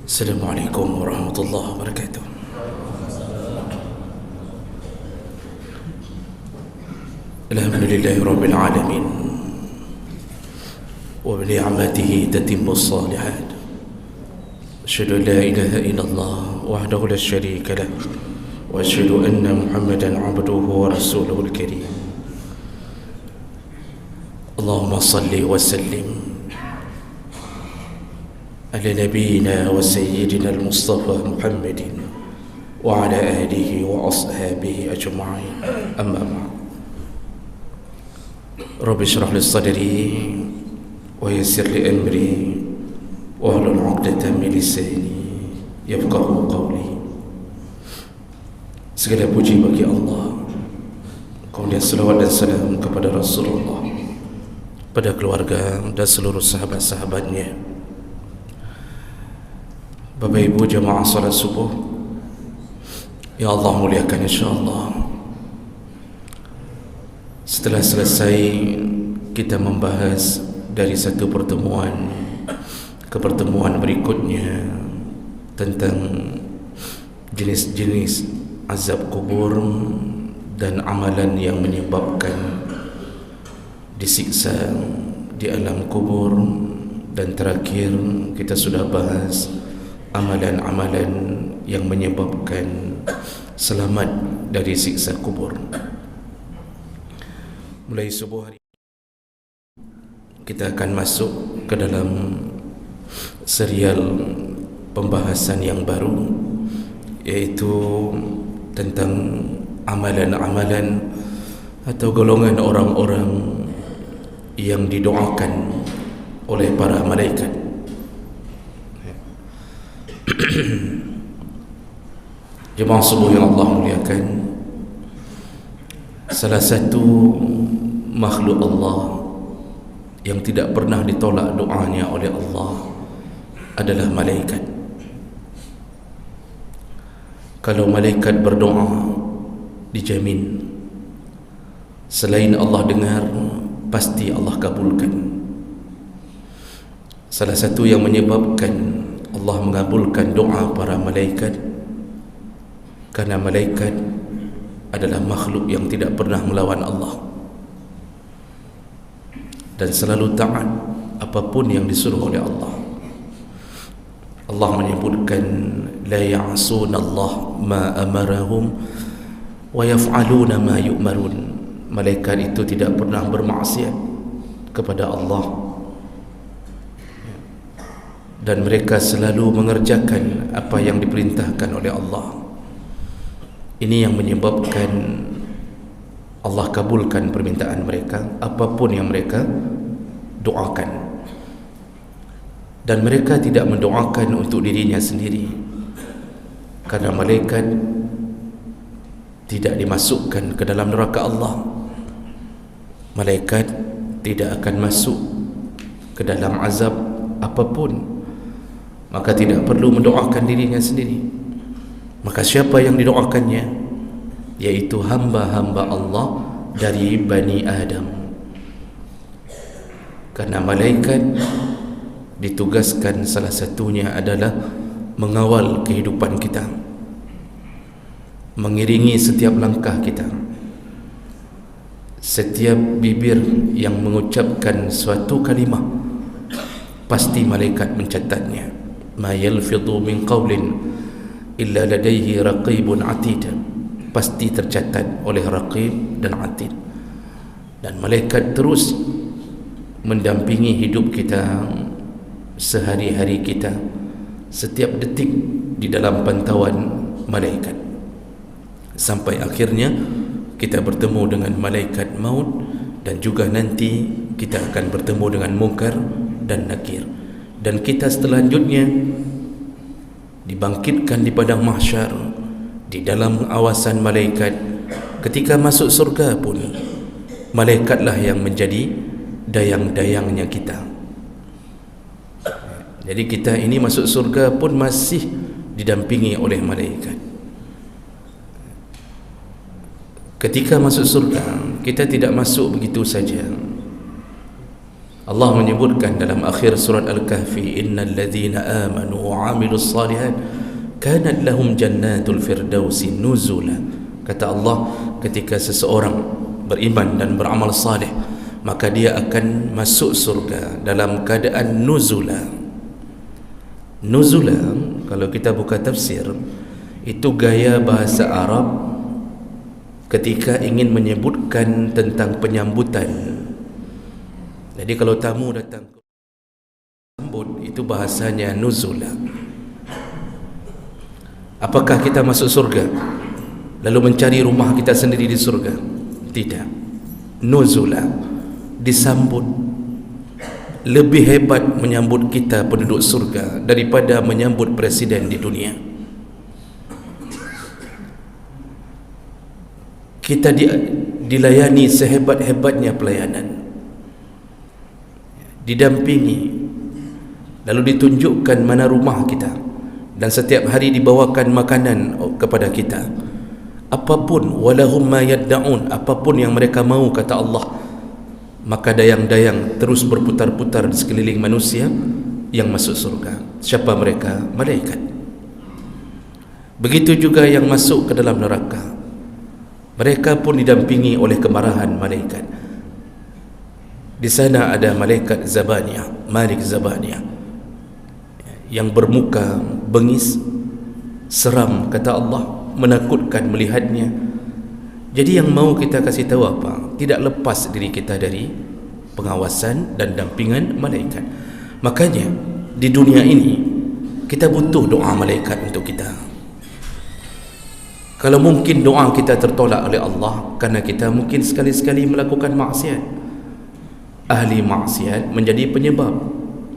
Assalamualaikum warahmatullahi wabarakatuh. Alhamdulillahi rabbil alamin wa bi ni'matihi tatimmu as-salihat. Asyhadu an la ilaha illallah wahdahu la syarika lah wa asyhadu anna Muhammadan 'abduhu wa rasuluhul karim. Allahumma salli wa sallim على نبينا وسيدنا المصطفى محمد وعلى آله وأصحابه أجمعين أما بعد رب اشرح لي صدري ويسر لي أمري واحلل عقدة من لساني يفقهوا قولي. Segala puji bagi Allah, kemudian salawat dan salam kepada Rasulullah, pada keluarga dan seluruh sahabat-sahabatnya. Bapak Ibu jemaah salat subuh yang Allah muliakan, insyaAllah, setelah selesai kita membahas dari satu pertemuan ke pertemuan berikutnya tentang jenis-jenis azab kubur dan amalan yang menyebabkan disiksa di alam kubur, dan terakhir kita sudah bahas amalan-amalan yang menyebabkan selamat dari siksa kubur. Mulai subuh hari kita akan masuk ke dalam serial pembahasan yang baru, yaitu tentang amalan-amalan atau golongan orang-orang yang didoakan oleh para malaikat. Jemaah subuh yang Allah muliakan, salah satu makhluk Allah yang tidak pernah ditolak doanya oleh Allah adalah malaikat. Kalau malaikat berdoa, dijamin selain Allah dengar, pasti Allah kabulkan. Salah satu yang menyebabkan Allah mengabulkan doa para malaikat, karena malaikat adalah makhluk yang tidak pernah melawan Allah dan selalu taat apapun yang disuruh oleh Allah. Allah menyebutkan la ya'suna Allah ma amarahum wa yaf'aluna ma yu'marun. Malaikat itu tidak pernah bermaksiat kepada Allah dan mereka selalu mengerjakan apa yang diperintahkan oleh Allah. Ini yang menyebabkan Allah kabulkan permintaan mereka, apapun yang mereka doakan. Dan mereka tidak mendoakan untuk dirinya sendiri, karena malaikat tidak dimasukkan ke dalam neraka Allah. Malaikat tidak akan masuk ke dalam azab apapun, maka tidak perlu mendoakan dirinya sendiri. Maka siapa yang didoakannya? Yaitu hamba-hamba Allah dari Bani Adam. Karena malaikat ditugaskan salah satunya adalah mengawal kehidupan kita, mengiringi setiap langkah kita. Setiap bibir yang mengucapkan suatu kalimah, pasti malaikat mencatatnya. Ma yalfidhu min qawlin illa ladaihi raqibun atid. Pasti tercatat oleh raqib dan atid. Dan malaikat terus mendampingi hidup kita, sehari-hari kita, setiap detik di dalam pantauan malaikat, sampai akhirnya kita bertemu dengan malaikat maut, dan juga nanti kita akan bertemu dengan Munkar dan Nakir. Dan kita selanjutnya dibangkitkan di padang mahsyar di dalam awasan malaikat. Ketika masuk surga pun, malaikatlah yang menjadi dayang-dayangnya kita. Jadi kita ini masuk surga pun masih didampingi oleh malaikat. Ketika masuk surga, kita tidak masuk begitu saja. Allah menyebutkan dalam akhir surat Al-Kahfi, innal ladzina amanu wa 'amilus shalihat kanat lahum jannatul firdausi nuzula. Kata Allah, ketika seseorang beriman dan beramal saleh, maka dia akan masuk surga dalam keadaan nuzula. Nuzula, kalau kita buka tafsir, itu gaya bahasa Arab ketika ingin menyebutkan tentang penyambutan. Jadi kalau tamu datang sambut, itu bahasanya nuzula. Apakah kita masuk surga lalu mencari rumah kita sendiri di surga? Tidak. Nuzula, disambut. Lebih hebat menyambut kita penduduk surga daripada menyambut presiden di dunia. Kita dilayani sehebat-hebatnya pelayanan, didampingi, lalu ditunjukkan mana rumah kita, dan setiap hari dibawakan makanan kepada kita. Apapun, walahum ma yadda'un, apapun yang mereka mau, kata Allah, maka dayang-dayang terus berputar-putar di sekeliling manusia yang masuk surga. Siapa mereka? Malaikat. Begitu juga yang masuk ke dalam neraka, mereka pun didampingi oleh kemarahan malaikat. Di sana ada malaikat Zabaniah, Malik Zabaniah, yang bermuka bengis, seram, kata Allah, menakutkan melihatnya. Jadi yang mau kita kasih tahu apa? Tidak lepas diri kita dari pengawasan dan dampingan malaikat. Makanya di dunia ini kita butuh doa malaikat untuk kita. Kalau mungkin doa kita tertolak oleh Allah karena kita mungkin sekali-sekali melakukan maksiat, ahli maksiat menjadi penyebab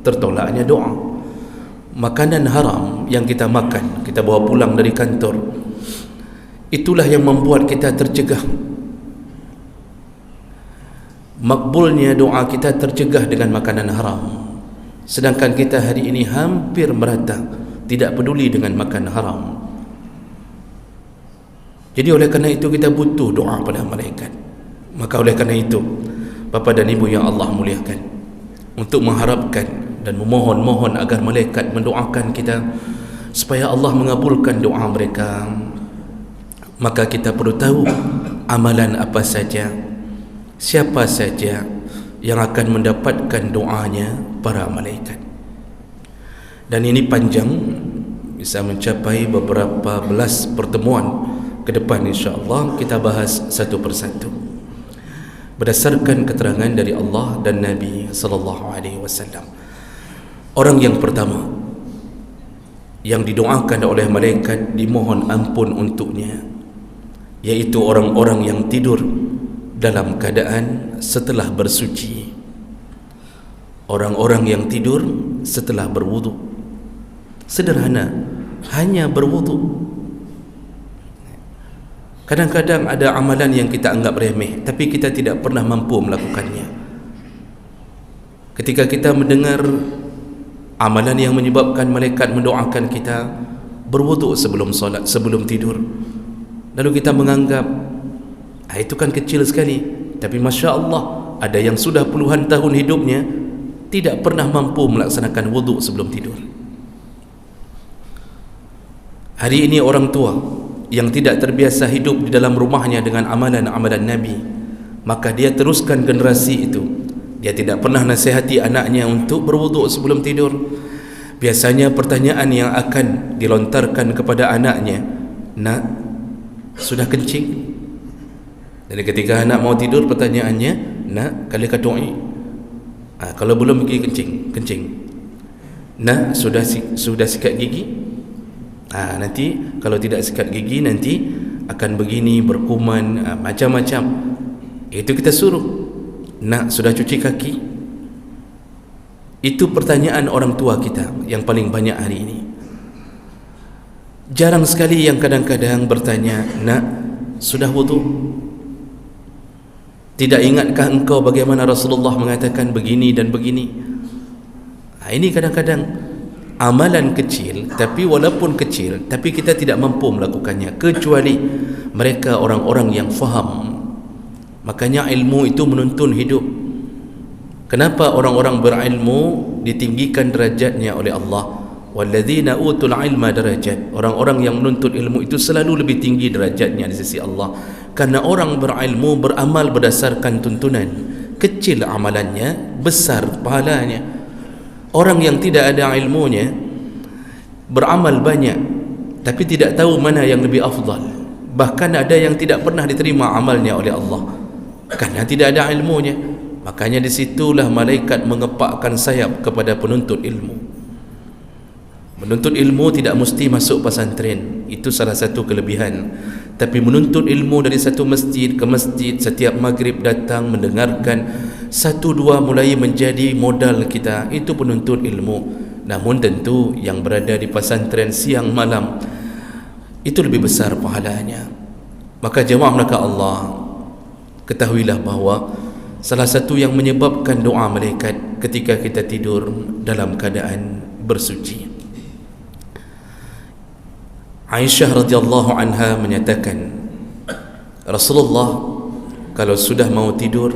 tertolaknya doa. Makanan haram yang kita makan, kita bawa pulang dari kantor, itulah yang membuat kita tercegah. Makbulnya doa kita tercegah dengan makanan haram. Sedangkan kita hari ini hampir merata tidak peduli dengan makan haram. Jadi oleh kerana itu kita butuh doa pada malaikat. Maka oleh kerana itu, Bapa dan Ibu yang Allah muliakan, untuk mengharapkan dan memohon-mohon agar malaikat mendoakan kita supaya Allah mengabulkan doa mereka, maka kita perlu tahu amalan apa saja, siapa saja yang akan mendapatkan doanya para malaikat. Dan ini panjang, bisa mencapai beberapa belas pertemuan ke depan, insya-Allah kita bahas satu persatu berdasarkan keterangan dari Allah dan Nabi sallallahu alaihi wasallam. Orang yang pertama yang didoakan oleh malaikat, dimohon ampun untuknya, yaitu orang-orang yang tidur dalam keadaan setelah bersuci. Orang-orang yang tidur setelah berwudu. Sederhana, hanya berwudu. Kadang-kadang ada amalan yang kita anggap remeh, tapi kita tidak pernah mampu melakukannya. Ketika kita mendengar amalan yang menyebabkan malaikat mendoakan kita, berwudu sebelum solat, sebelum tidur, lalu kita menganggap itu kan kecil sekali. Tapi Masya Allah, ada yang sudah puluhan tahun hidupnya tidak pernah mampu melaksanakan wudu sebelum tidur. Hari ini orang tua yang tidak terbiasa hidup di dalam rumahnya dengan amalan-amalan Nabi, maka dia teruskan generasi itu. Dia tidak pernah nasihati anaknya untuk berwuduk sebelum tidur. Biasanya pertanyaan yang akan dilontarkan kepada anaknya, "Nak, sudah kencing?" Jadi ketika anak mau tidur, pertanyaannya, "Nak, kali katoi?" Kalau belum pergi kencing. "Nak, sudah sikat gigi?" Nanti kalau tidak sikat gigi nanti akan begini, berkuman, macam-macam. Itu kita suruh. "Nak, sudah cuci kaki?" Itu pertanyaan orang tua kita yang paling banyak hari ini. Jarang sekali yang kadang-kadang bertanya, "Nak, sudah wudu?" Tidak ingatkah engkau bagaimana Rasulullah mengatakan begini dan begini? Ini kadang-kadang amalan kecil, tapi walaupun kecil, tapi kita tidak mampu melakukannya, kecuali mereka orang-orang yang faham. Makanya ilmu itu menuntun hidup. Kenapa orang-orang berilmu ditinggikan derajatnya oleh Allah? Walladzina utul ilma darajat. Orang-orang yang menuntut ilmu itu selalu lebih tinggi derajatnya di sisi Allah. Karena orang berilmu beramal berdasarkan tuntunan. Kecil amalannya, besar pahalanya. Orang yang tidak ada ilmunya beramal banyak tapi tidak tahu mana yang lebih afdal. Bahkan ada yang tidak pernah diterima amalnya oleh Allah karena tidak ada ilmunya. Makanya disitulah malaikat mengepakkan sayap kepada penuntut ilmu. Menuntut ilmu tidak mesti masuk pesantren, itu salah satu kelebihan. Tapi menuntut ilmu dari satu masjid ke masjid, setiap maghrib datang mendengarkan, satu dua mulai menjadi modal kita, itu penuntut ilmu. Namun tentu yang berada di pesantren siang malam itu lebih besar pahalanya. Maka jemaah melaka Allah, ketahuilah bahawa salah satu yang menyebabkan doa malaikat ketika kita tidur dalam keadaan bersuci. Aisyah radhiyallahu anha menyatakan, Rasulullah kalau sudah mau tidur,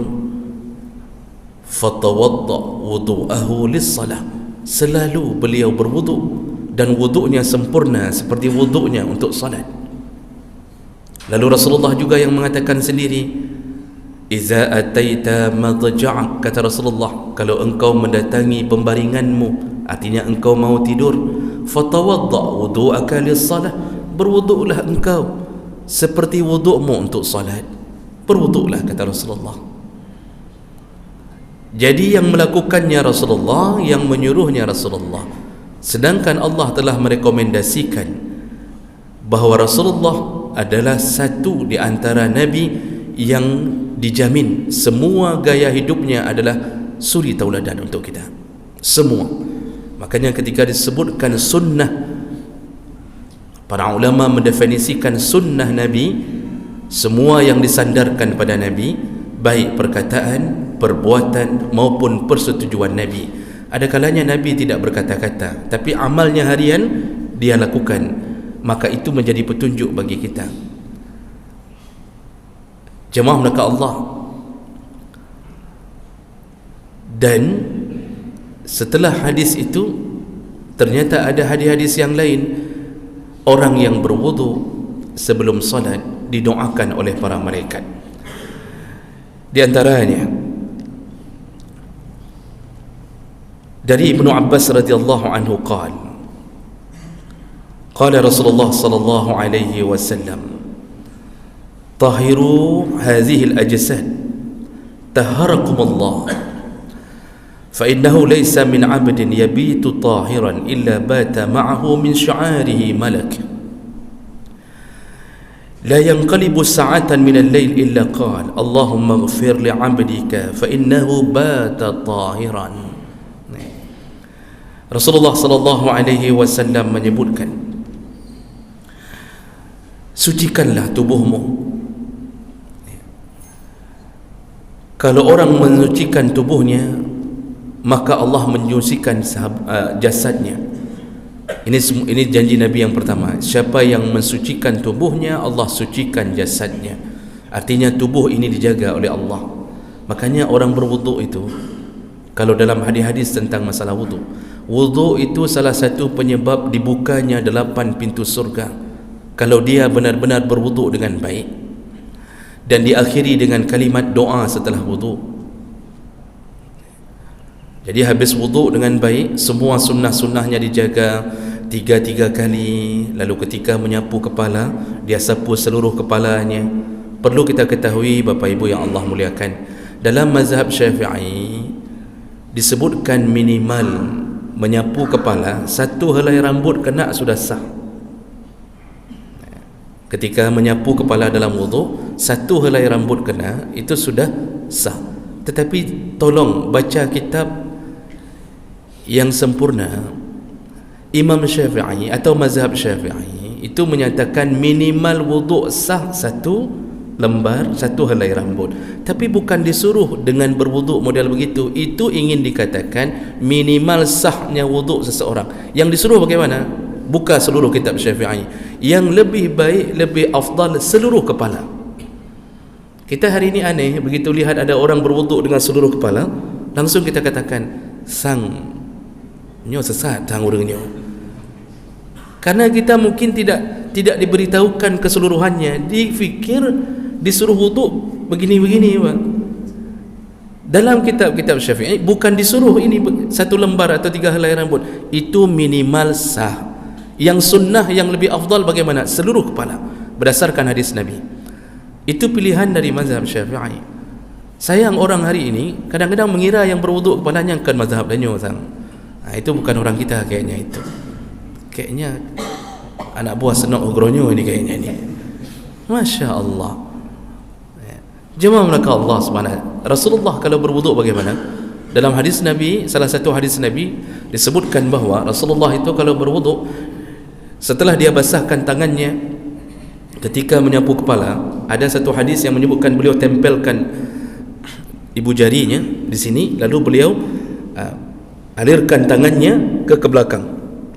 fatawadda wudu'ahu lis-salah, selalu beliau berwuduk dan wuduknya sempurna seperti wuduknya untuk salat. Lalu Rasulullah juga yang mengatakan sendiri, iza ataita madja'ak, kata Rasulullah, kalau engkau mendatangi pembaringanmu, artinya engkau mau tidur, fatawadda wudu'aka lis-salah, berwuduklah engkau seperti wudukmu untuk salat. Berwuduklah, kata Rasulullah. Jadi yang melakukannya Rasulullah, yang menyuruhnya Rasulullah. Sedangkan Allah telah merekomendasikan bahawa Rasulullah adalah satu di antara Nabi yang dijamin semua gaya hidupnya adalah suri tauladan untuk kita. Semua. Makanya ketika disebutkan sunnah, para ulama mendefinisikan sunnah Nabi, semua yang disandarkan pada Nabi, baik perkataan, perbuatan maupun persetujuan Nabi. Ada kalanya Nabi tidak berkata-kata, tapi amalnya harian dia lakukan, maka itu menjadi petunjuk bagi kita. Jemaah melaka Allah. Dan setelah hadis itu, ternyata ada hadis-hadis yang lain. Orang yang berwudu sebelum salat didoakan oleh para malaikat. Di antaranya dari Ibnu Abbas radhiyallahu anhu qala Rasulullah sallallahu alaihi wasallam, tahiru hadhihi al-ajsad taharakumullah fa innahu laysa min 'abdin yabitu tahiran illa bata ma'ahu min sya'arihi malak la yanqalibu sa'atan min al-lail illa qala Allahumma ighfir li 'abdika fa innahu bata tahiran. Rasulullah sallallahu alaihi wasallam menyebutkan, sucikanlah tubuhmu. Kalau orang mensucikan tubuhnya, maka Allah menyucikan jasadnya. Ini janji Nabi yang pertama. Siapa yang mensucikan tubuhnya, Allah sucikan jasadnya. Artinya tubuh ini dijaga oleh Allah. Makanya orang berwuduk itu, kalau dalam hadis-hadis tentang masalah wuduk, wuduk itu salah satu penyebab dibukanya 8 pintu surga kalau dia benar-benar berwuduk dengan baik, dan diakhiri dengan kalimat doa setelah wuduk. Jadi habis wuduk dengan baik, semua sunnah-sunnahnya dijaga 3 kali. Lalu ketika menyapu kepala, dia sapu seluruh kepalanya. Perlu kita ketahui Bapak Ibu yang Allah muliakan, dalam mazhab Syafi'i disebutkan minimal menyapu kepala 1 helai rambut kena sudah sah. Ketika menyapu kepala dalam wuduk, 1 helai rambut kena, itu sudah sah. Tetapi tolong baca kitab yang sempurna. Imam Syafi'i atau mazhab Syafi'i itu menyatakan minimal wuduk sah 1 lembar, 1 helai rambut. Tapi bukan disuruh dengan berwuduk model begitu. Itu ingin dikatakan minimal sahnya wuduk seseorang. Yang disuruh bagaimana? Buka seluruh kitab Syafi'i. Yang lebih baik, lebih afdal seluruh kepala. Kita hari ini aneh, begitu lihat ada orang berwuduk dengan seluruh kepala, langsung kita katakan sang nyo sesat, sang orangnya. Karena kita mungkin tidak diberitahukan keseluruhannya, difikir disuruh wuduk begini-begini, Pak. Dalam kitab-kitab Syafi'i bukan disuruh ini satu lembar atau 3 helai rambut, itu minimal sah. Yang sunnah yang lebih afdal bagaimana? Seluruh kepala berdasarkan hadis Nabi. Itu pilihan dari mazhab Syafi'i. Sayang orang hari ini kadang-kadang mengira yang berwuduk kepalanya kan mazhab danyo sang. Itu bukan orang kita kayaknya itu. Kayaknya anak buah senok ogronyo ini kayaknya ini. Masya Allah. Jemaah melaka Allah subhanahu. Rasulullah kalau berwuduk bagaimana? Dalam hadis Nabi, salah satu hadis Nabi disebutkan bahawa Rasulullah itu kalau berwuduk, setelah dia basahkan tangannya ketika menyapu kepala, ada satu hadis yang menyebutkan beliau tempelkan ibu jarinya di sini, lalu beliau alirkan tangannya ke belakang.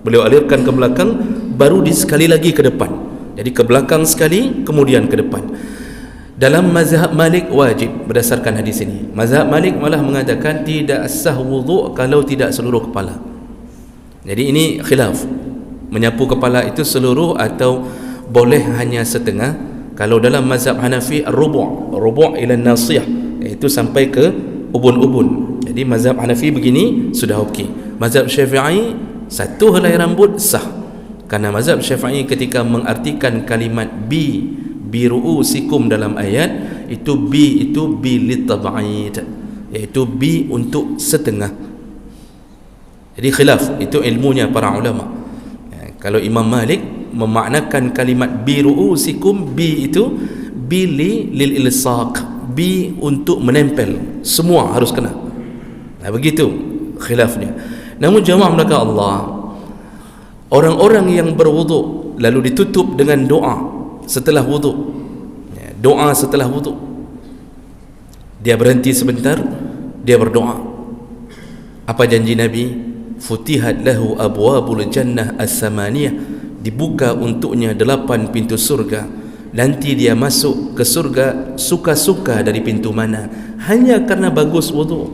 Beliau alirkan ke belakang, baru sekali lagi ke depan. Jadi ke belakang sekali, kemudian ke depan. Dalam mazhab Malik wajib berdasarkan hadis ini. Mazhab Malik malah mengatakan tidak sah wuduk kalau tidak seluruh kepala. Jadi ini khilaf. Menyapu kepala itu seluruh atau boleh hanya setengah. Kalau dalam mazhab Hanafi rubu' ila nasiyah, iaitu sampai ke ubun-ubun. Jadi mazhab Hanafi begini sudah okey. Mazhab Syafi'i 1 helai rambut sah. Karena mazhab Syafi'i ketika mengartikan kalimat biru'usikum dalam ayat itu bi litab'id, iaitu bi untuk setengah. Jadi khilaf, itu ilmunya para ulama. Kalau Imam Malik memaknakan kalimat biru'usikum, bi itu bi lil ilsaq, bi untuk menempel, semua harus kena. Begitu khilafnya. Namun jemaah melaka Allah, orang-orang yang berwuduk lalu ditutup dengan doa setelah wuduk, doa setelah wuduk, dia berhenti sebentar, dia berdoa. Apa janji Nabi? Futihat lahu abwabul jannah as-samaniyah, dibuka untuknya 8 pintu surga. Nanti dia masuk ke surga suka-suka dari pintu mana, hanya karena bagus wuduk.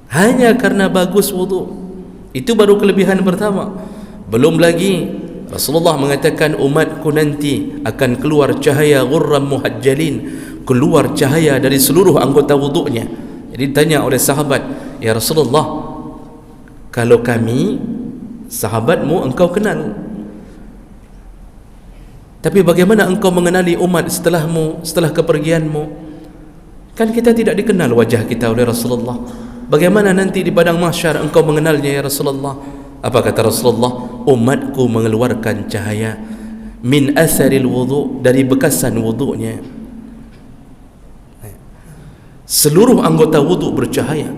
Hanya karena bagus wuduk. Itu baru kelebihan pertama. Belum lagi Rasulullah mengatakan umatku nanti akan keluar cahaya ghurram muhajjalin, keluar cahaya dari seluruh anggota wuduknya. Jadi tanya oleh sahabat, ya Rasulullah, kalau kami sahabatmu engkau kenal, tapi bagaimana engkau mengenali umat setelahmu, setelah kepergianmu? Kan kita tidak dikenal wajah kita oleh Rasulullah. Bagaimana nanti di padang mahsyar engkau mengenalnya ya Rasulullah? Apa kata Rasulullah? Umatku mengeluarkan cahaya min asaril wudu, dari bekasan wuduknya. Seluruh anggota wuduk bercahaya.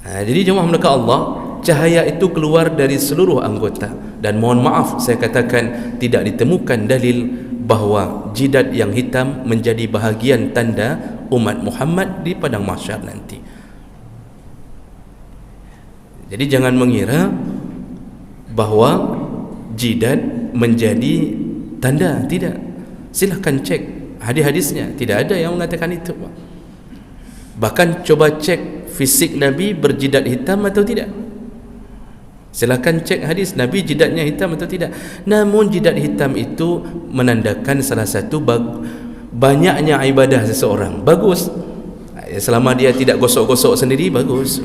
Jadi jemaah melaka Allah, cahaya itu keluar dari seluruh anggota. Dan mohon maaf saya katakan tidak ditemukan dalil bahawa jidat yang hitam menjadi bahagian tanda umat Muhammad di padang mahsyar nanti. Jadi jangan mengira bahawa jidat menjadi tanda, tidak. Silahkan cek hadis-hadisnya, tidak ada yang mengatakan itu. Bahkan coba cek fisik Nabi berjidat hitam atau tidak. Silahkan cek hadis Nabi jidatnya hitam atau tidak. Namun jidat hitam itu menandakan salah satu banyaknya ibadah seseorang. Bagus, selama dia tidak gosok-gosok sendiri, bagus.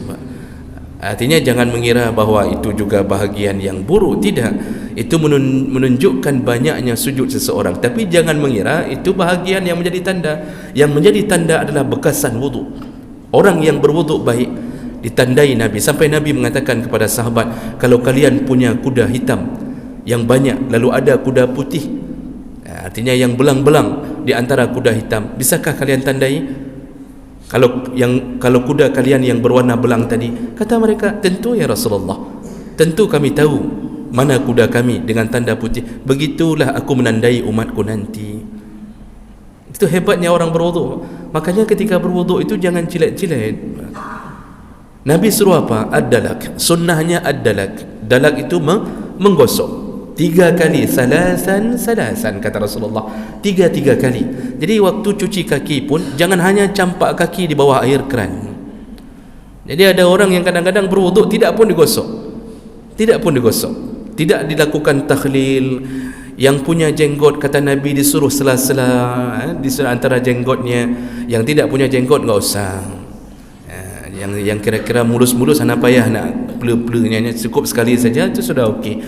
Artinya jangan mengira bahawa itu juga bahagian yang buruk. Tidak, itu menunjukkan banyaknya sujud seseorang. Tapi jangan mengira itu bahagian yang menjadi tanda. Yang menjadi tanda adalah bekasan wuduk. Orang yang berwuduk baik ditandai Nabi, sampai Nabi mengatakan kepada sahabat, kalau kalian punya kuda hitam yang banyak, lalu ada kuda putih, artinya yang belang-belang di antara kuda hitam, bisakah kalian tandai? Kalau kuda kalian yang berwarna belang tadi, kata mereka, tentu ya Rasulullah, tentu kami tahu mana kuda kami dengan tanda putih. Begitulah aku menandai umatku nanti. Itu hebatnya orang berwuduk. Makanya ketika berwuduk itu jangan cilet-cilet. Nabi suruh apa? Ad-dalak. Sunnahnya ad-dalak. Dalak itu menggosok 3 kali, salasan kata Rasulullah, 3 kali. Jadi waktu cuci kaki pun jangan hanya campak kaki di bawah air keran. Jadi ada orang yang kadang-kadang berwuduk tidak pun digosok, tidak dilakukan takhlil. Yang punya jenggot kata Nabi disuruh sela-sela di antara jenggotnya, yang tidak punya jenggot enggak usah. Yang kira-kira mulus-mulus hana payah nak pleu-pleunya, cukup sekali saja itu sudah okey.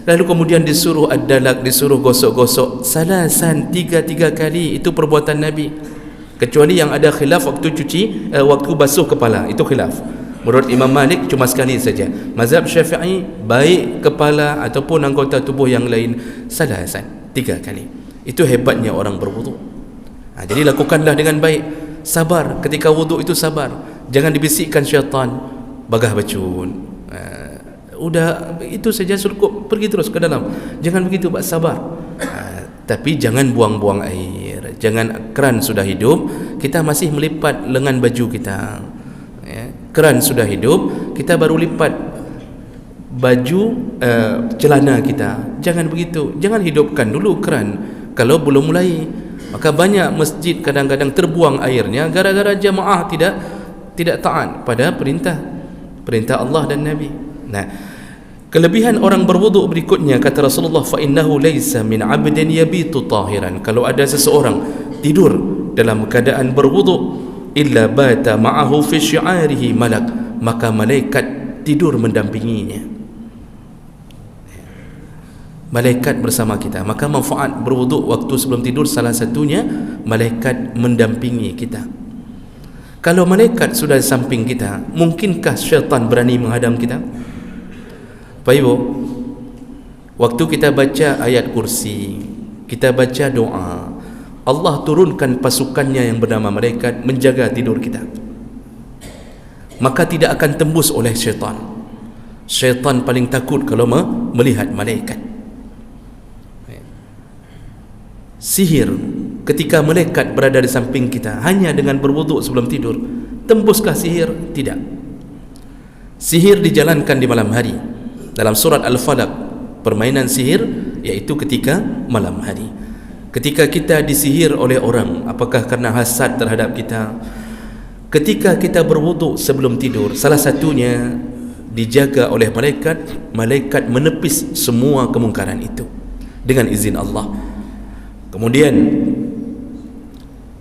Lalu kemudian disuruh ad-dalak, disuruh gosok-gosok salasan, tiga kali, itu perbuatan Nabi. Kecuali yang ada khilaf waktu cuci, waktu basuh kepala, itu khilaf. Menurut Imam Malik cuma sekali saja. Mazhab Syafi'i baik kepala ataupun anggota tubuh yang lain salasan, 3 kali. Itu hebatnya orang berwuduk. Jadi lakukanlah dengan baik, sabar ketika wuduk itu, sabar. Jangan dibisikkan syaitan, bagah bacun, udah itu saja cukup, pergi terus ke dalam. Jangan begitu, Pak, sabar. Tapi jangan buang-buang air. Jangan, keran sudah hidup, kita masih melipat lengan baju kita. Keran sudah hidup, kita baru lipat baju celana kita. Jangan begitu. Jangan hidupkan dulu keran kalau belum mulai. Maka banyak masjid kadang-kadang terbuang airnya gara-gara jamaah tidak taat pada perintah Allah dan Nabi. Nah, kelebihan orang berwuduk berikutnya kata Rasulullah, fa innahu laisa min 'abdin yabitu tahiran. Kalau ada seseorang tidur dalam keadaan berwuduk, illa bata ma'ahu fi syi'arihi malak, maka malaikat tidur mendampinginya. Malaikat bersama kita. Maka manfaat berwuduk waktu sebelum tidur salah satunya malaikat mendampingi kita. Kalau malaikat sudah di samping kita, mungkinkah syaitan berani menghadang kita? Pak Ibu, waktu kita baca ayat kursi, kita baca doa, Allah turunkan pasukannya yang bernama malaikat menjaga tidur kita. Maka tidak akan tembus oleh syaitan. Syaitan paling takut kalau melihat malaikat. Sihir, ketika malaikat berada di samping kita hanya dengan berwuduk sebelum tidur, tembuskah sihir? Tidak. Sihir dijalankan di malam hari. Dalam surat Al-Falaq, permainan sihir yaitu ketika malam hari. Ketika kita disihir oleh orang, apakah karena hasad terhadap kita, ketika kita berwuduk sebelum tidur, salah satunya dijaga oleh malaikat. Malaikat menepis semua kemungkaran itu dengan izin Allah. Kemudian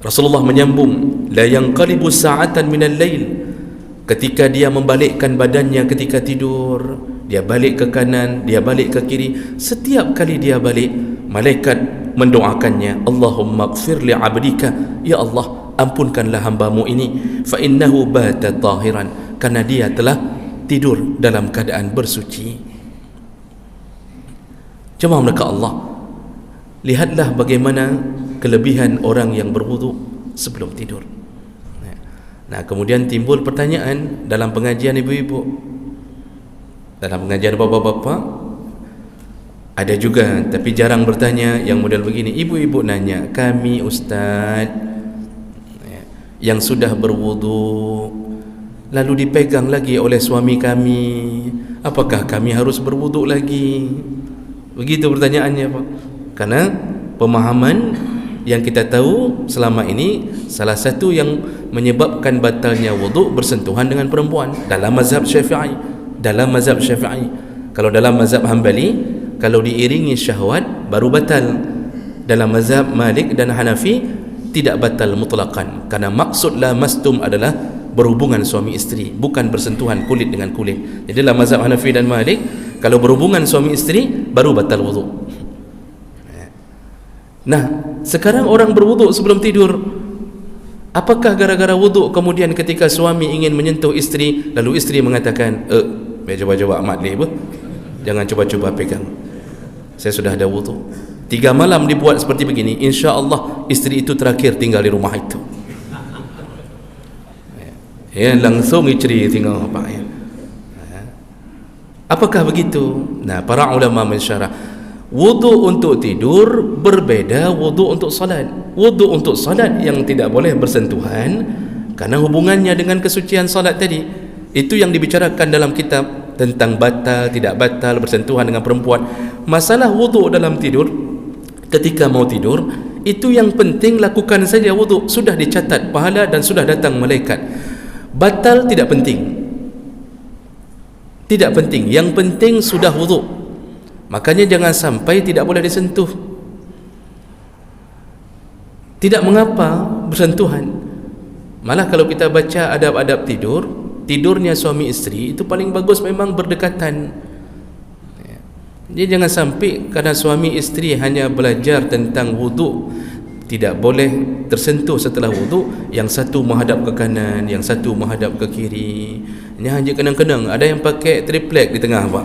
Rasulullah menyambung, la yanqalibu sa'atan minal lail, ketika dia membalikkan badannya ketika tidur, dia balik ke kanan, dia balik ke kiri, setiap kali dia balik, malaikat mendoakannya, Allahumma ighfir li 'abdika, ya Allah ampunkanlah hambamu ini, fa innahu bata tahiran, karena dia telah tidur dalam keadaan bersuci. Jemaah mereka Allah, lihatlah bagaimana kelebihan orang yang berwuduk sebelum tidur. Nah, kemudian timbul pertanyaan dalam pengajian ibu-ibu, dalam pengajian bapa-bapa ada juga, tapi jarang bertanya yang model begini. Ibu-ibu nanya, kami ustaz yang sudah berwuduk lalu dipegang lagi oleh suami kami, apakah kami harus berwuduk lagi? Begitu pertanyaannya, Pak. Karena pemahaman yang kita tahu selama ini, salah satu yang menyebabkan batalnya wuduk bersentuhan dengan perempuan dalam mazhab Syafi'i. Kalau dalam mazhab Hambali, kalau diiringi syahwat baru batal. Dalam mazhab Malik dan Hanafi tidak batal mutlaqan, karena maksud la mastum adalah berhubungan suami isteri, bukan bersentuhan kulit dengan kulit. Jadi dalam mazhab Hanafi dan Malik, kalau berhubungan suami isteri baru batal wuduk. Nah, sekarang orang berwuduk sebelum tidur, apakah gara-gara wuduk kemudian ketika suami ingin menyentuh isteri, lalu isteri mengatakan, biar coba-coba amat ni, jangan coba-coba pegang, saya sudah ada wuduk. 3 malam dibuat seperti begini, insya Allah isteri itu terakhir tinggal di rumah itu. Ya, langsung isteri tinggal apa ya. Apakah begitu? Nah, para ulama mensyarah, wuduk untuk tidur berbeda wuduk untuk salat. Wuduk untuk salat yang tidak boleh bersentuhan karena hubungannya dengan kesucian salat tadi. Itu yang dibicarakan dalam kitab tentang batal, tidak batal, bersentuhan dengan perempuan. Masalah wuduk dalam tidur, ketika mau tidur, itu yang penting lakukan saja wuduk, sudah dicatat pahala dan sudah datang malaikat. Batal tidak penting. Tidak penting, yang penting sudah wuduk. Makanya jangan sampai tidak boleh disentuh. Tidak mengapa bersentuhan. Malah kalau kita baca adab-adab tidur, tidurnya suami isteri itu paling bagus memang berdekatan. Jadi jangan sampai karena suami isteri hanya belajar tentang wuduk, tidak boleh tersentuh setelah wuduk, yang satu menghadap ke kanan, yang satu menghadap ke kiri. Ini hanya kenang-kenang, ada yang pakai triplek di tengah apa.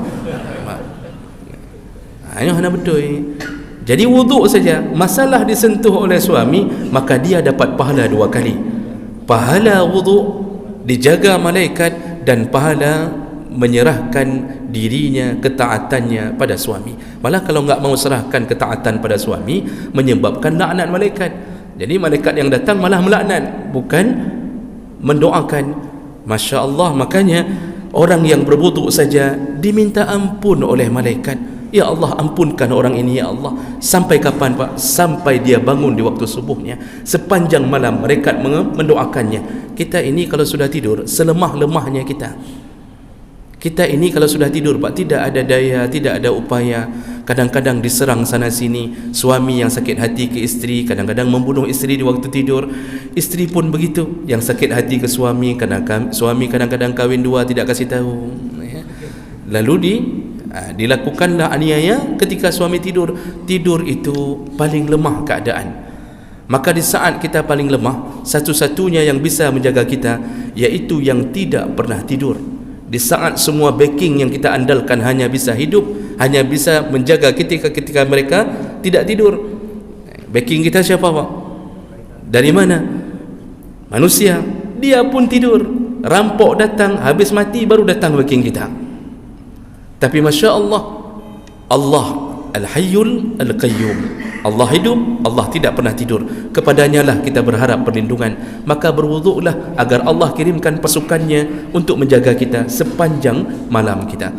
Ini hanya betul. Jadi wuduk saja, masalah disentuh oleh suami, maka dia dapat pahala 2 kali. Pahala wuduk dijaga malaikat, dan pahala menyerahkan dirinya, ketaatannya pada suami. Malah kalau enggak mau serahkan ketaatan pada suami, menyebabkan laknat malaikat. Jadi malaikat yang datang malah melaknat, bukan mendoakan. Masya Allah. Makanya orang yang berwuduk saja diminta ampun oleh malaikat. Ya Allah, ampunkan orang ini ya Allah. Sampai kapan Pak? Sampai dia bangun di waktu subuhnya. Sepanjang malam malaikat mendoakannya. Kita ini kalau sudah tidur, selemah-lemahnya kita ini kalau sudah tidur Pak, tidak ada daya, tidak ada upaya. Kadang-kadang diserang sana sini. Suami yang sakit hati ke isteri, kadang-kadang membunuh isteri di waktu tidur. Isteri pun begitu, yang sakit hati ke suami, suami kadang-kadang kahwin 2 tidak kasih tahu. Lalu dilakukanlah aniaya ketika suami tidur. Tidur itu paling lemah keadaan. Maka di saat kita paling lemah, satu-satunya yang bisa menjaga kita yaitu yang tidak pernah tidur. Di saat semua backing yang kita andalkan hanya bisa hidup, hanya bisa menjaga ketika mereka tidak tidur. Backing kita siapa Pak? Dari mana? Manusia. Dia pun tidur. Rampok datang, habis mati baru datang backing kita. Tapi Masya Allah, Allah Al-Hayyul Al-Qayyum, Allah hidup, Allah tidak pernah tidur. Kepadanya lah kita berharap perlindungan. Maka berwuduklah agar Allah kirimkan pasukannya untuk menjaga kita sepanjang malam kita.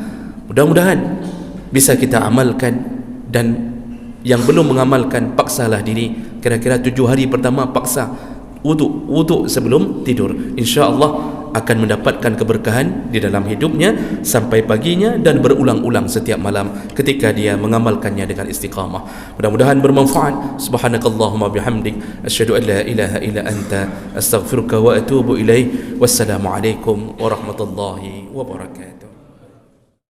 Mudah-mudahan bisa kita amalkan. Dan yang belum mengamalkan, paksalah diri. Kira-kira 7 hari pertama paksa wuduk sebelum tidur. InsyaAllah akan mendapatkan keberkahan di dalam hidupnya sampai paginya, dan berulang-ulang setiap malam ketika dia mengamalkannya dengan istiqamah. Mudah-mudahan bermanfaat. Subhanakallahumma bihamdik, asyhadu an la ilaha illa anta, astaghfiruka wa atubu ilaih. Wassalamualaikum warahmatullahi wabarakatuh.